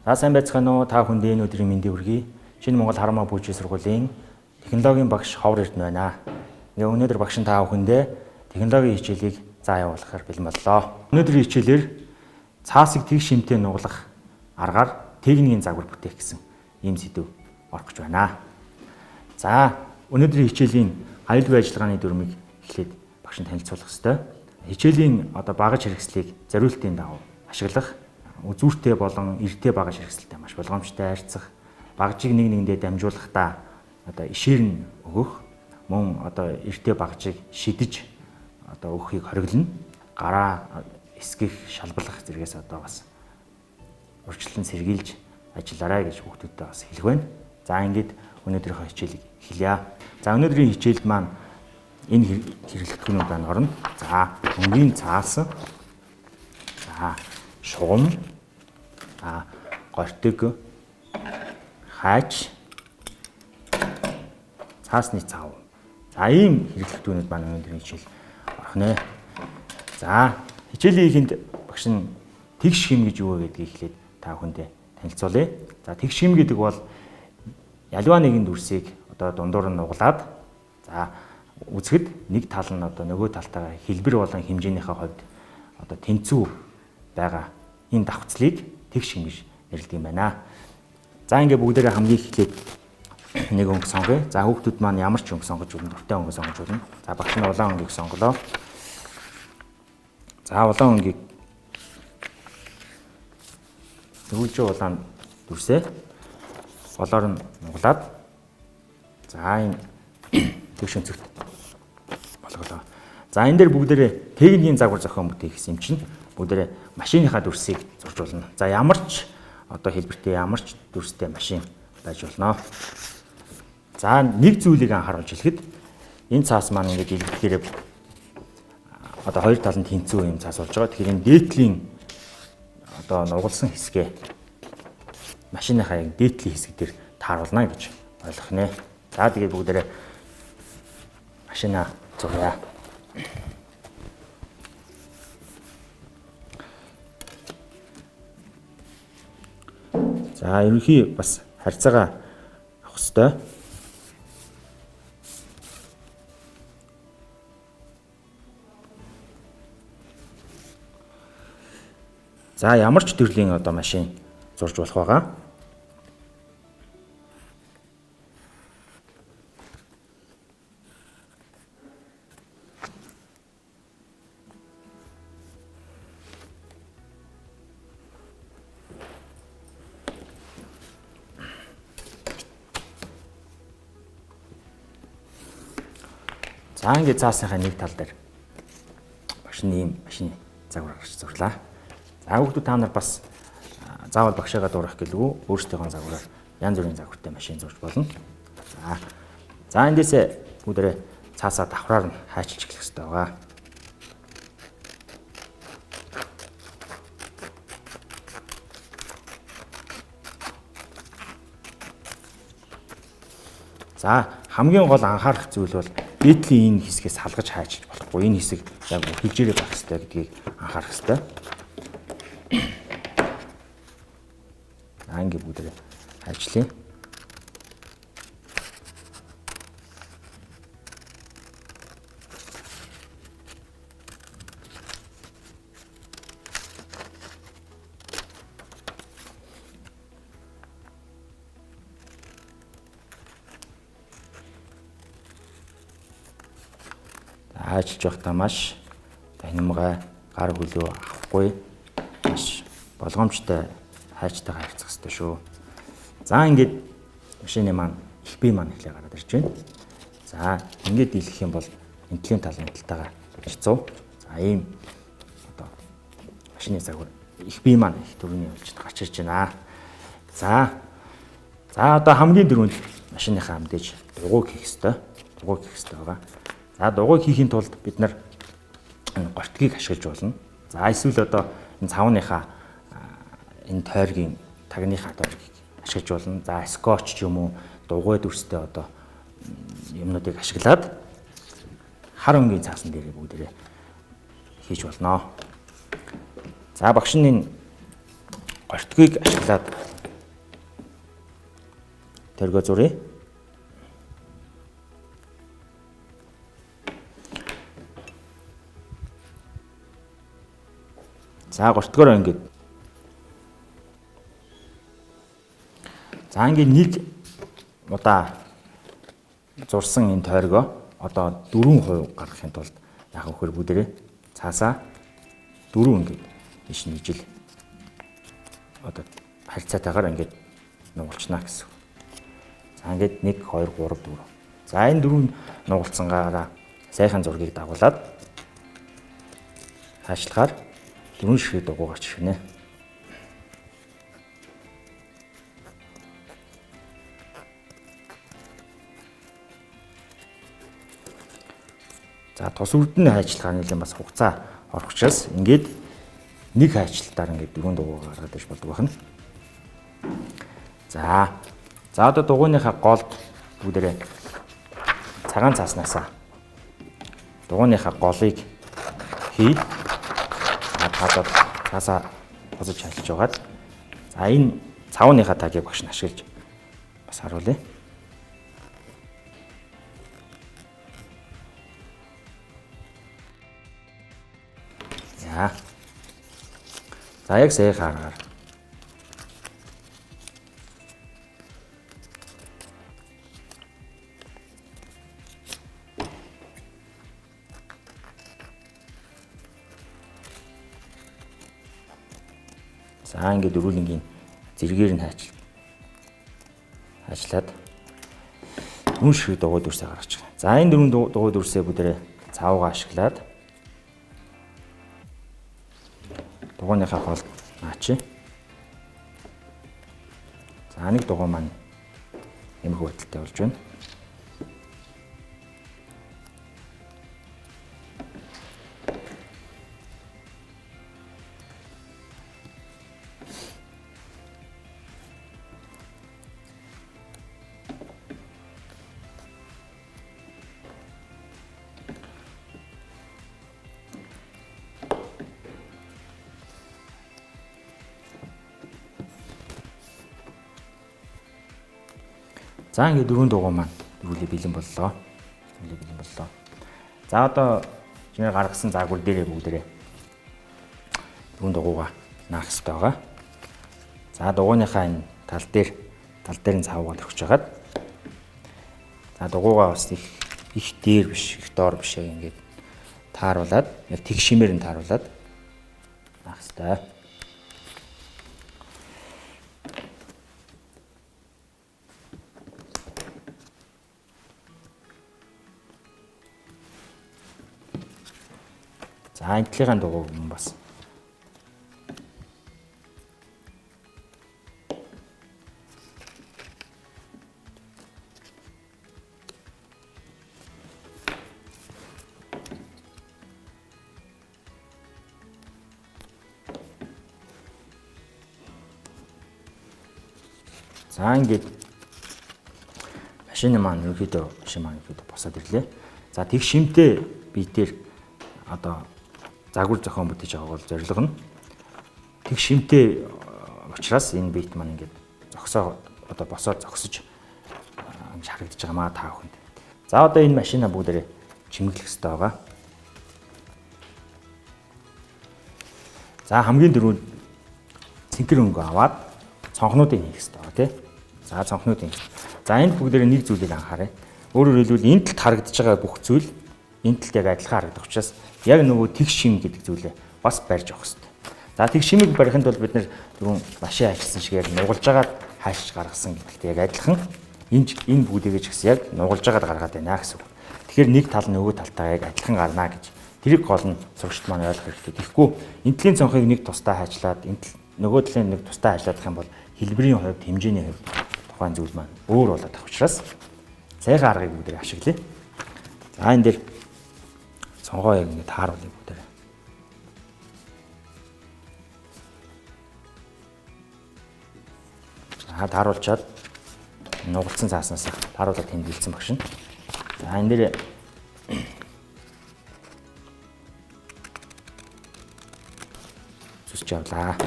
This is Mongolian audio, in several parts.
За сайн байцгаана уу? Та бүхэнд энэ өдрийн мэндийг хүргэе. Шинэ Монгол Харамаа Бүжиг сургуулийн технологийн багш Ховор Эрдэнэ байна. Ингээ өнөөдөр багш та бүхэндээ технологийн хичээлийг заа явуулахаар бэлэн боллоо. Өнөөдрийн хичээлээр цаасыг тэгш шимтэй нуглах аргаар техникийн загвар бүтээх гэсэн ийм сэдв орох гэж байна. За өнөөдрийн хичээлийн аюулгүй ажиллагааны дүрмийг эхлээд багш нь танилцуулах ёстой. Хичээлийн багаж хэрэгслийг зориултын дагуу ашиглах, үзүүртэй болон эртээ багаж хэрэгсэлтэй маш болгоомжтой харьцах, багажийг нэг нэгэндээ дамжуулахдаа ишээр нь өгөх, мөн эртээ багажийг шидэж өгөхийг хориглоно. Гараа эсгэх, шалбалах зэрэгээс бас урьдчилан сэргийлж ажиллаарай гэж хүүхдүүдэд бас хэлэх байна. За ингээд өнөөдрийнхөө хичээлийг эхэлье. За өнөөдрийн хичээлд маань энэ хэрэглэгдэхүүнүүд байна орно. За өнгийн цаасан, за шугам, за гортиг, хайч, цаасны цав. За ийм хэрэглэгдэхүүнүүд маань өнөөдрийн хичээл орох нэ. За хичээлийн ихэнд багш нь тэгш хим гэж юу вэ гэдгийг эхлээд та бүхэндээ танилцуулъя. За тэгш хим гэдэг бол ялва нэгэн дүрсийг дундуур нь нуглаад за үзэхэд нэг тал нь нөгөө талтайгаа хэлбэр болон хэмжээнийхээ хувьд тэнцүү байгаа энэ давхцлыг тэгш хим гэж нэрлэдэг юм байна. За ингээ бүгдээрээ хамгийн эхлээд нэг өнгө сонгоё. За хүүхдүүд маань ямар ч өнгө сонгож болно, дуртай өнгө сонгож болно. За багш нь улаан өнгийг сонголоо. За улаан өнгийг зөвлөж улаан дүрсээ голоор нь нуглаад за энэ тэгш өнцөгт болголоо. За энэ дээр бүгдээрээ техникийн загвар зохион бүтээх гэсэн юм чинь бүгдээрээ машиныхаа дүрсийг зурж болно. За ямар ч хэлбэртэй ямар ч дүрстэй машин байж болно. За нэг зүйлийг анхааруулж хэлэхэд энэ цаас маань ингээд илэрхээр хоёр тал нь тэнцүү юм цаас болж байгаа. Тэгэхээр энэ дээдлийн нугалсан хэсгээ машиныхаа яг дээдлийн хэсэг дээр тааруулна гэж ойлгох нэ. За тэгээд бүгдээрээ машина зуръя. За ерөнхий бас харьцаагаа авах ёстой. За ямар ч төрлийн машин зурж болох байгаа. За ингээд цаасынхаа нэг тал дээр багш нь ийм машины загвар гаргаж зурлаа. За хүүхдүүд та нар бас заавал багшаагаа дуурах гэлгүй өөрсдийнхөө загвараар янз бүрийн загвартай машин зурж болно. За эндээсээ бүгдээрээ цаасаа давхраар нь хайчилж эхлэх хэрэгтэй байгаа. За хамгийн гол анхаарах зүйл бол дээдлийн энэ хэсгээс салгаж хайчилж болохгүй. Энэ хэсэг яг үргэлжлээрээ байх хэрэгтэй гэдгийг анхаарах хэрэгтэй. Ингээ бүгдээ хайчлаа. Хайчилж байхдаа маш танимгай гар хөлөө авахгүй маш болгоомжтой хайчтайгаа харьцах хэрэгтэй шүү. За ингээд машины маань их бие маань эхлээ гараад ирж байна. За ингээд дийлэх юм бол энтлийн талын талтайгаа харьцуу. За ийм машины загвар их бие маань их төрөний болж гарч ирж байна. За хамгийн дөрөнд машиныхаа мэдээж дугуйг хийх хэрэгтэй. Дугуйг хийх хэрэгтэй байгаа. За дугуйг хийхийн тулд бид нар гортгийг ашиглаж болно. За эсвэл энэ цавныхаа энэ тойргийн тагныхаа тойргийг ашиглаж болно. За скотч ч юм уу дугуй дүрстэй юмнуудыг ашиглаад хар өнгийн цаасан дээр бүгдээрээ хийж болно. За багш нь энэ гортгийг ашиглаад тойргоо зуръя. За 3-р ингээд. За ингээд нэг удаа зурсан энэ тойргоо одоо 4% гаргахын тулд яах вэ гэхээр бүгдээрээ цаасаа 4 ингээд биш нийжил одоо харьцаатайгаар ингээд нугалчна гэсэн. За ингээд 1 2 3 4. За энэ 4 нугалцсангаараа сайхан зургийг дагуулад хаашлахаар 4 ширхэг дугуй гарч ирнэ. За тус үрдэн хайчлагаар нэлээд бас хугацаа орох учраас ингээд нэг хайчлалтаар ингээд 4 дугуй гаргаад иж болдог байна. За одоо дугуйныхаа голд бүгдээрээ цагаан цааснасаа дугуйныхаа голыг хий хадаад цаасаа босож ажиллаж байгаад за энэ цавууныхаа тагийг багш нь ашиглаж бас харуулъя. За яг сайхан аргаар. За ингээд дөрвөлнгийн зэрэгээр нь хаачлаад 4 ширхэг дугуй дүрсээ гаргаж байгаа. За энэ 4 дугуй дүрсээ бүгдээрээ цаавгаа ашиглаад дугуйныхаа голд наачи. За нэг дугуй маань эмхүү байдалтай болж байна. За ингээд 4 дугуй маань дөрвөлээ бэлэн боллоо. За одоо чиний гаргасан заагвар дээрээ бүгдээрээ 4 дугуйгаа наах хэрэгтэй байгаа. За дугуйныхаа энэ тал дээр нь цаавгаа төрөж хагаад за дугуйгаа бас их дээр биш, их доор биш ингээд тааруулаад яг тэг шимээр нь тааруулаад наах хэрэгтэй. За энэ талын дугуйг юм бас за ингээд машин маань ерөөдөө босоод ирлээ. За тэг шимтэй биетээр одоо загвар зохион бүтээж байгааг бол зорилго нь тэг шимтэй учраас энэ биет маань ингээд босоод зогсож харагдаж байгаа маа та бүхэнд. За одоо энэ машина бүгдээрээ чимэглэх хэрэгтэй байгаа. За хамгийн дөрөв цэнхэр өнгө аваад цонхнуудыг хийх хэрэгтэй байгаа тий. За цонхнуудыг. За энд бүгдээрээ нэг зүйлийг анхаарай. Өөрөөр хэлбэл энэ талд харагдаж байгаа бүх зүйл энэ талд яг адилхан харагдах учраас яг нөгөө тэг шим гэдэг зүйлээ бас барьж авах хэрэгтэй. За тэг шимийг барихын тулд бид нэр түрүүн машин ажилласан шигээр нугалж агаад хаашиж гаргасан гэдэгтэй яг адилхан энэ бүгдээгээ ч гэсэн яг нугалж агаад гаргаад байна гэсэн үг. Тэгэхээр нэг тал нөгөө талтаа яг адилхан гарна гэж тэрийг гол нь сурагчд маань ойлгох хэрэгтэй. Тэгэхгүй энэ талын цонхыг нэг тусдаа хаачлаад нөгөө талын нэг тусдаа хаачлаадах юм бол хэлбэрийн хувьд хэмжээний хувьд тухайн зүйл маань өөр болоод ах учраас сайхан аргыг бүгдээ ашиглая. За энэ дээр цонгоо яг ингэ тааруулъя бүгдээ. За тааруулчаад нугалцсан цааснаас тааруулаад тэмдэглэсэн багш нь. За энэ дээр зүсч явлаа.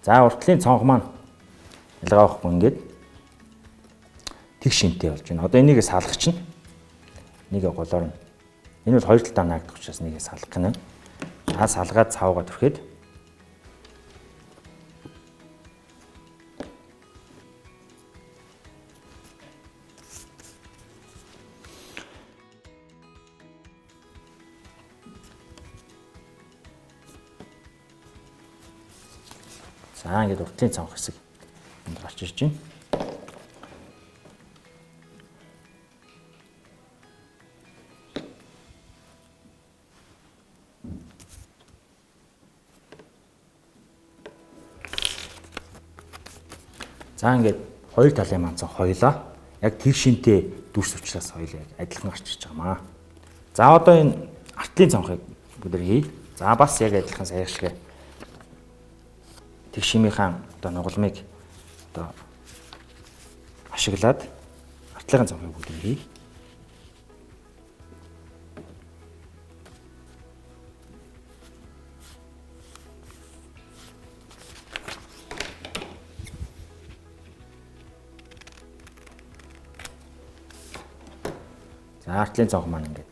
За уртлын цонх маань ялгаа авахгүй ингээд тэг шинтэй болж байна. Одоо энийг салгах чинь нэг голоор нь. Энэ бол хоёр талдаа наагдах учраас нэгийг салгах гэнэ. За салгаад цаавгаа түрхэд. За ингээд уртлын цонх хэсэг энд гарч ирж байна. За ингээд хоёр талын манцан хоёлаа яг тэг шинтэй дүрс учраас хоёлаа яг адилхан гарч ирж байгаамаа. За одоо энэ артлын цонхыг бүдэрхий. За бас яг адилхан сая шиг тэг шимийнхаа одоо нугалмыг одоо ашиглаад артлын цонхыг бүдэрхий. За артлын цонх маань ингээд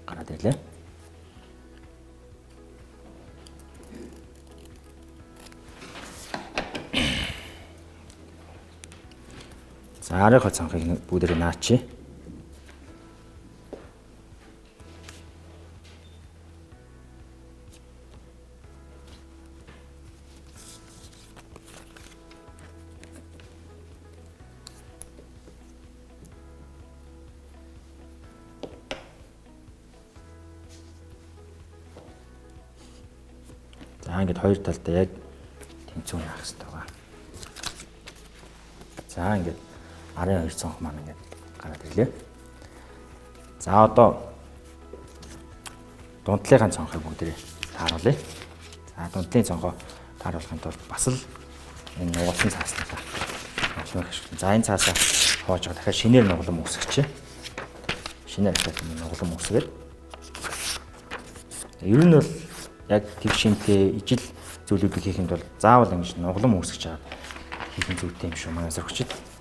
гараад ирлээ. За арийнхаа цонхыг бүгдээ наачи. За ингээд хоёр талдаа яг тэнцүү наах хэрэгтэй байна. За ингээд арын хоёр цонх маань ингээд гараад ирлээ. За одоо дундлынхаа цонхыг бүгдээ тааруулъя. За дундлын цонхоо тааруулахын тулд бас л энэ нугалсан цааснаа ашиглах хэрэгтэй. За энэ цаасаа хоож байгаа дахиад шинээр нугалан үүсгэж. Шинээр дахиад нугалан үүсгээд. Ер нь бол яг тэг шинтэй ижил зүйлүүдийг хийхэд бол заавал ингэж нугалан үүсгэж чаад хийх нь зүйтэй юм шүү манай зөрөгчд.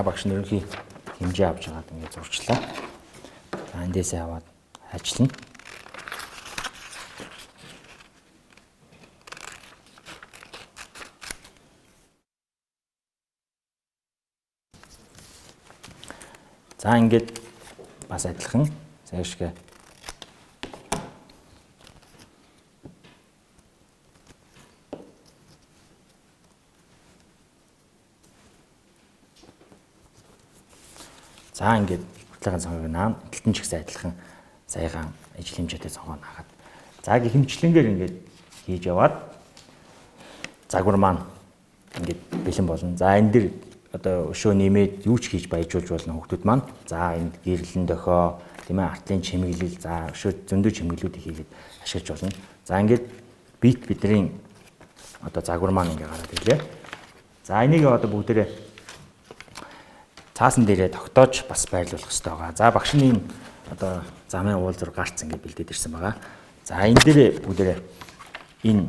Багш нэрнхий хэмжээ авч байгаад ингээд зурчлаа. За эндээсээ аваад ажиллана. За ингээд бас адилхан сайшгаа за ингээд уртлын цонхыг наан элтэн ч гэсэн адилхан саяхан ижил хэмжээтэй цонхоо наагаад за гихэмчлэнгээр ингээд хийж яваад загвар маань ингээд бэлэн болно. За энэ дэр одоо өшөө нэмээд юу ч хийж баяжуулж болно хүүхдүүд маань. За энд гэрлэн дохио тийм ээ артлын чимэглэл за өшөө зөндөө чимэглэлүүдийг хийгээд ашиглаж болно. За ингээд бидний одоо загвар маань ингээд гараад ирлээ. За энийг одоо бүгдээрээ цаасан дээрээ тогтоож бас байрлуулах хэрэгтэй байгаа. За багшны одоо замын уулзуур гарц ингээд бэлдээд ирсэн байгаа. За энэ дээрээ бүгдээрээ энэ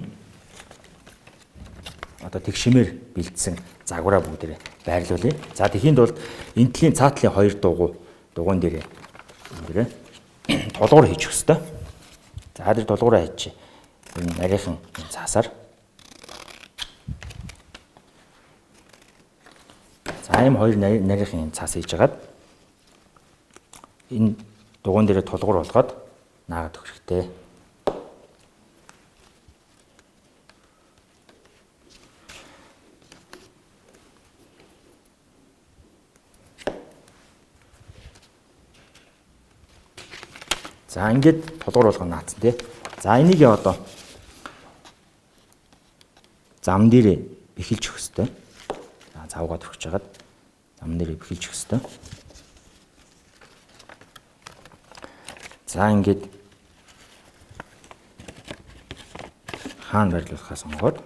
одоо тэг шимээр бэлдсэн загвараа бүгдээрээ байрлуулъя. За тэхийн тулд энэ талын цаатлын хоёр дугуун дээрээ бүгдээрээ тулгуур хийчих хэрэгтэй. За тэр тулгуураа хийж энэ нарийнхан цаасаар за ийм хоёр нарийнхан цаас хийж агаад энэ дугуун дээрээ тулгуур болгоод наагаад өгөх хэрэгтэй. За ингээд тулгуур болгоо наацсан тий. За энийг одоо зам дээрээ бэхэлж өгөх хэрэгтэй. За цавгаа төрөж хагаад зам дээрээ бэхэлж өгөх хэрэгтэй. За ингээд хаана байрлуулахаа сонгоод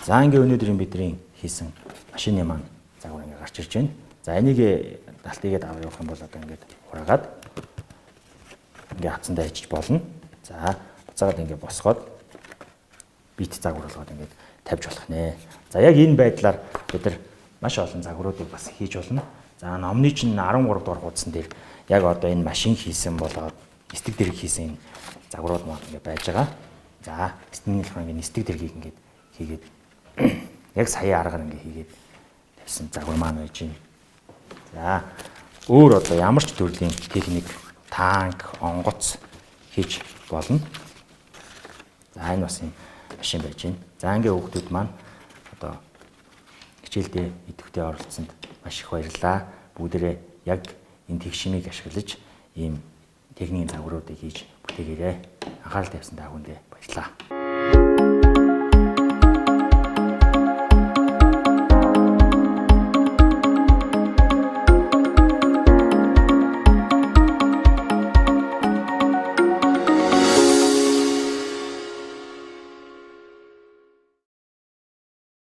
за ингээ өнөөдрийн бидний хийсэн машины маань загвар ингээ гарч ирж байна. За энийг далтыгээд аваа явах юм бол одоо ингээд хураагаад ингээ хатсандаа ичж болно. За буцаагаад ингээ босгоод бит загвар болгоод ингээд тавьж болох нэ. За яг энэ байдлаар бид нар маш олон загваруудыг бас хийж болно. За номны чинь 13 дугаар хуудсан дээр яг одоо энэ машин хийсэн болоод нистэг дэрэг хийсэн загварууд маань ингээд байж байгаа. За эсний болохоор ингээд нистэг дэргийг ингээд хийгээд яг сая аргаар ингээд хийгээд тавьсан загвар маань байж байна. За өөр одоо ямар ч төрлийн техник, танк, онгоц хийж болно. За энэ бас юм машин байж байна. За ингээ хүүхдүүд маань одоо хичээлдээ идэвхтэй оролцсонд маш их баярлалаа. Бүгдээрээ яг энэ тэгшмийг ашиглаж ийм техникийн загваруудыг хийж бүтээгээрэй. Анхаарал тавьсан та бүхэндээ баярлалаа.